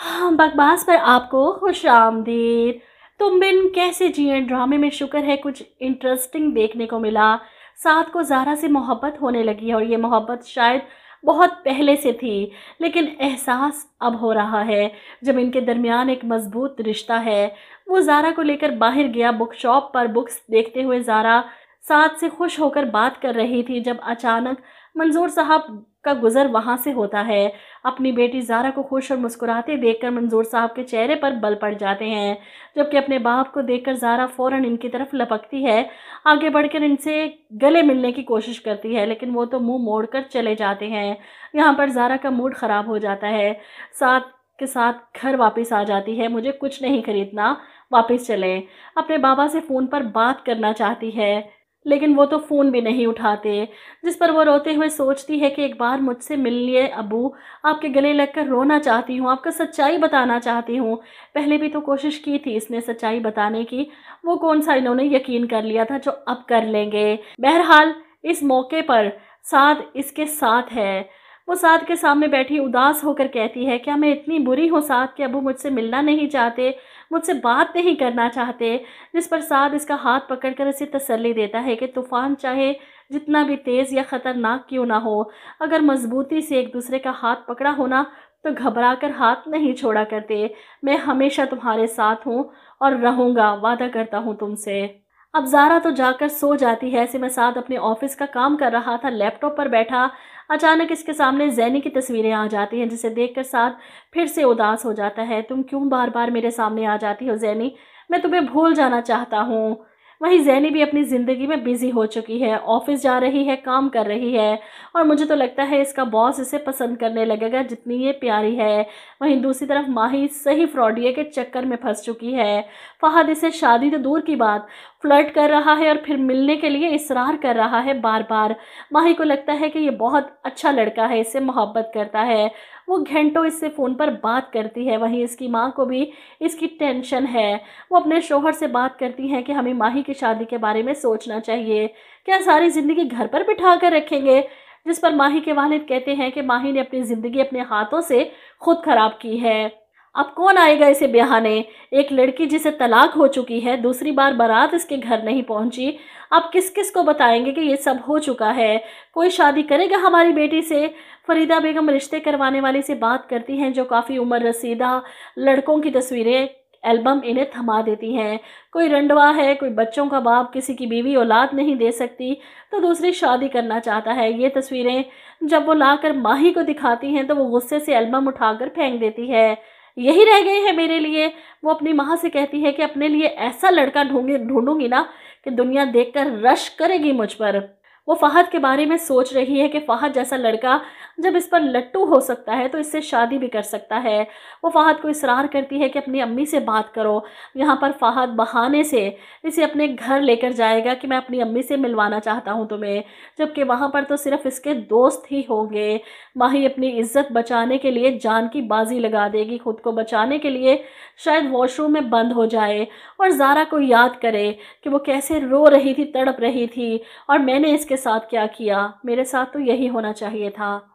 हाँ, बकवास पर आपको खुश आमदीद। तुम बिन कैसे जिए ड्रामे में शुक्र है कुछ इंटरेस्टिंग देखने को मिला। साथ को ज़ारा से मोहब्बत होने लगी है और ये मोहब्बत शायद बहुत पहले से थी, लेकिन एहसास अब हो रहा है जब इनके दरमियान एक मजबूत रिश्ता है। वो ज़ारा को लेकर बाहर गया, बुक शॉप पर बुक्स देखते हुए ज़ारा साथ से खुश होकर बात कर रही थी जब अचानक मंजूर साहब का गुजर वहाँ से होता है। अपनी बेटी ज़ारा को खुश और मुस्कुराते देखकर मंजूर साहब के चेहरे पर बल पड़ जाते हैं, जबकि अपने बाप को देखकर ज़ारा फ़ौरन इनकी तरफ लपकती है, आगे बढ़कर इनसे गले मिलने की कोशिश करती है, लेकिन वो तो मुंह मोड़कर चले जाते हैं। यहाँ पर ज़ारा का मूड ख़राब हो जाता है, साथ के साथ घर वापस आ जाती है। मुझे कुछ नहीं खरीदना, वापस चलें। अपने बाबा से फ़ोन पर बात करना चाहती है, लेकिन वो तो फ़ोन भी नहीं उठाते, जिस पर वो रोते हुए सोचती है कि एक बार मुझसे मिलिए अब्बू, आपके गले लगकर रोना चाहती हूँ, आपको सच्चाई बताना चाहती हूँ। पहले भी तो कोशिश की थी इसने सच्चाई बताने की, वो कौन सा इन्होंने यकीन कर लिया था जो अब कर लेंगे। बहरहाल इस मौके पर साद इसके साथ है। वो साद के सामने बैठी उदास होकर कहती है, क्या मैं इतनी बुरी हूँ साद कि अब्बू मुझसे मिलना नहीं चाहते, मुझसे बात नहीं करना चाहते। जिस पर साद इसका हाथ पकड़कर इसे तसल्ली देता है कि तूफ़ान चाहे जितना भी तेज़ या ख़तरनाक क्यों ना हो, अगर मजबूती से एक दूसरे का हाथ पकड़ा हो ना तो घबरा कर हाथ नहीं छोड़ा करते। मैं हमेशा तुम्हारे साथ हूँ और रहूँगा, वादा करता हूँ तुमसे। अब ज़ारा तो जाकर सो जाती है। ऐसे में साद अपने ऑफिस का काम कर रहा था, लैपटॉप पर बैठा। अचानक इसके सामने ज़ैनी की तस्वीरें आ जाती हैं, जिसे देखकर साद फिर से उदास हो जाता है। तुम क्यों बार बार मेरे सामने आ जाती हो ज़ैनी, मैं तुम्हें भूल जाना चाहता हूँ। वहीं ज़ैनी भी अपनी ज़िंदगी में बिज़ी हो चुकी है, ऑफिस जा रही है, काम कर रही है, और मुझे तो लगता है इसका बॉस इसे पसंद करने लगेगा जितनी ये प्यारी है। वहीं दूसरी तरफ माही सही फ्रॉडिये के चक्कर में फंस चुकी है। फहद इसे शादी तो दूर की बात, फ्लर्ट कर रहा है और फिर मिलने के लिए इसरार कर रहा है बार बार। माही को लगता है कि ये बहुत अच्छा लड़का है, इससे मोहब्बत करता है। वो घंटों इससे फ़ोन पर बात करती है। वहीं इसकी माँ को भी इसकी टेंशन है। वो अपने शोहर से बात करती हैं कि हमें माही की शादी के बारे में सोचना चाहिए, क्या सारी ज़िंदगी घर पर बिठा कर रखेंगे। जिस पर माही के वालिद कहते हैं कि माही ने अपनी ज़िंदगी अपने हाथों से खुद ख़राब की है, अब कौन आएगा इसे ब्याहने। एक लड़की जिसे तलाक हो चुकी है, दूसरी बार बारात इसके घर नहीं पहुंची, अब किस किस को बताएंगे कि ये सब हो चुका है। कोई शादी करेगा हमारी बेटी से। फरीदा बेगम रिश्ते करवाने वाली से बात करती हैं, जो काफ़ी उम्र रसीदा लड़कों की तस्वीरें एल्बम इन्हें थमा देती हैं। कोई रंडवा है, कोई बच्चों का बाप, किसी की बीवी औलाद नहीं दे सकती तो दूसरी शादी करना चाहता है। ये तस्वीरें जब वो लाकर माही को दिखाती हैं तो वो गुस्से से एल्बम उठाकर फेंक देती है। यही रह गए हैं मेरे लिए। वो अपनी माँ से कहती है कि अपने लिए ऐसा लड़का ढूंढूंगी ना कि दुनिया देखकर रश करेगी मुझ पर। वो फहद के बारे में सोच रही है कि फहद जैसा लड़का जब इस पर लट्टू हो सकता है तो इससे शादी भी कर सकता है। वो फहद को इसरार करती है कि अपनी अम्मी से बात करो। यहाँ पर फहद बहाने से इसे अपने घर लेकर जाएगा कि मैं अपनी अम्मी से मिलवाना चाहता हूँ तुम्हें, जबकि वहाँ पर तो सिर्फ इसके दोस्त ही होंगे। माही अपनी इज्जत बचाने के लिए जान की बाजी लगा देगी, खुद को बचाने के लिए शायद वॉशरूम में बंद हो जाए और ज़ारा को याद करे कि वो कैसे रो रही थी, तड़प रही थी, और मैंने इसके साथ क्या किया। मेरे साथ तो यही होना चाहिए था।